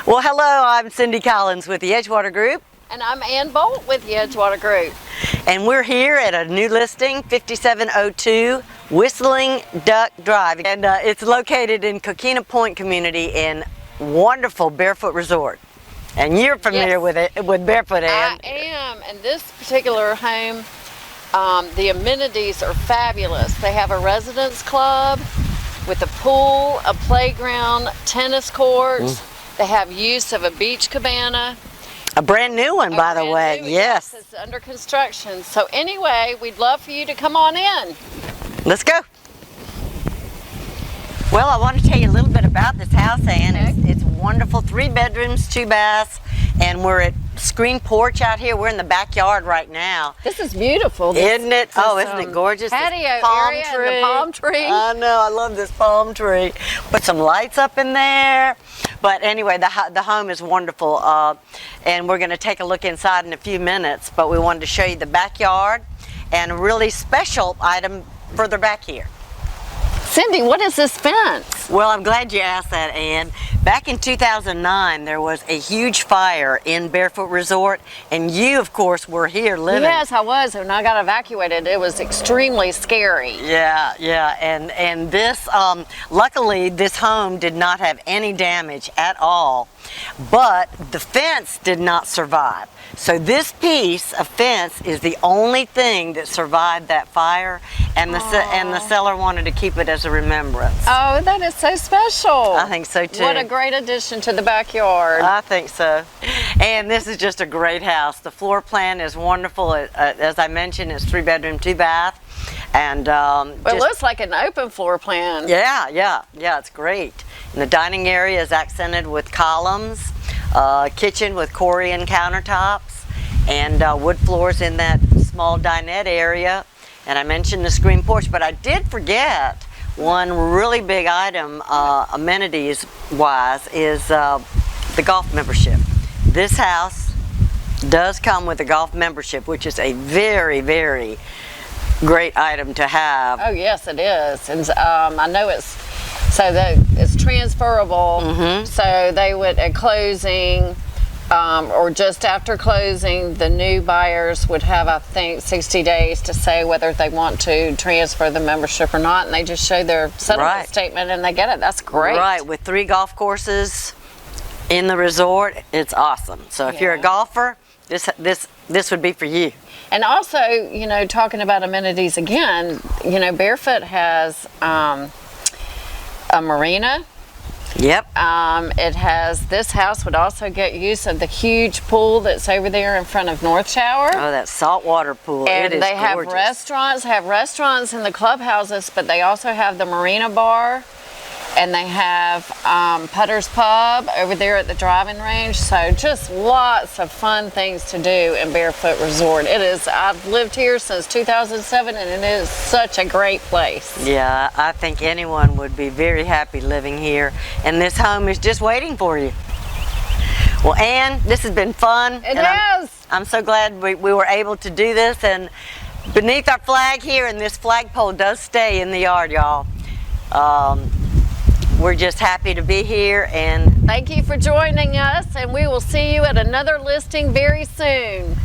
Well, hello, I'm Cindy Collins with the Edgewater Group. And I'm Ann Bolt with the Edgewater Group. And we're here at a new listing, 5702 Whistling Duck Drive. And it's located in Coquina Point community in wonderful Barefoot Resort. And you're familiar with it, with Barefoot, Ann. I am, and this particular home, the amenities are fabulous. They have a residence club with a pool, a playground, tennis courts. They have use of a beach cabana. A brand new one, by the way. Yes. It's under construction. So anyway, we'd love for you to come on in. Let's go. Well, I want to tell you a little bit about this house, Ann. Okay. It's wonderful, 3 bedrooms, 2 baths, and we're at screen porch out here. We're in the backyard right now. This is beautiful. Isn't it? Oh, isn't it gorgeous? Patio this palm area tree. and the palm tree. I know, I love this palm tree. Put some lights up in there. But anyway, the home is wonderful, and we're going to take a look inside in a few minutes, but we wanted to show you the backyard and a really special item further back here. Cindy, what is this fence? Well, I'm glad you asked that, Ann. Back in 2009, there was a huge fire in Barefoot Resort, and you, of course, were here living. Yes, I was. When I got evacuated, it was extremely scary. Yeah, and this, luckily, this home did not have any damage at all, but the fence did not survive. So this piece of fence is the only thing that survived that fire, and the seller wanted to keep it as a remembrance. Oh, that is so special. I think so too. What a great addition to the backyard. I think so. And this is just a great house. The floor plan is wonderful. As I mentioned, it's 3 bedroom, 2 bath. And it looks like an open floor plan. Yeah, it's great. And the dining area is accented with columns, kitchen with Corian countertops, and wood floors in that small dinette area. And I mentioned the screen porch, but I did forget one really big item, amenities-wise, is the golf membership. This house does come with a golf membership, which is a very, very great item to have. Oh yes, it is. And I know it's transferable. So they would at closing, or just after closing, the new buyers would have, I think, 60 days to say whether they want to transfer the membership or not, and they just show their settlement statement and they get it. That's great. Right, with 3 golf courses in the resort, it's awesome. So if you're a golfer, this would be for you. And also, you know, talking about amenities again, you know, Barefoot has a marina. Yep. This house would also get use of the huge pool that's over there in front of North Shower. Oh, that saltwater pool. And it is they have gorgeous. restaurants in the clubhouses, but they also have the marina bar, and they have Putter's Pub over there at the driving range. So just lots of fun things to do in Barefoot Resort. I've lived here since 2007, and it is such a great place. Yeah, I think anyone would be very happy living here, and this home is just waiting for you. Well, Ann, this has been fun. It has. I'm so glad we were able to do this, and beneath our flag here, and this flagpole does stay in the yard, y'all. We're just happy to be here, and thank you for joining us, and we will see you at another listing very soon.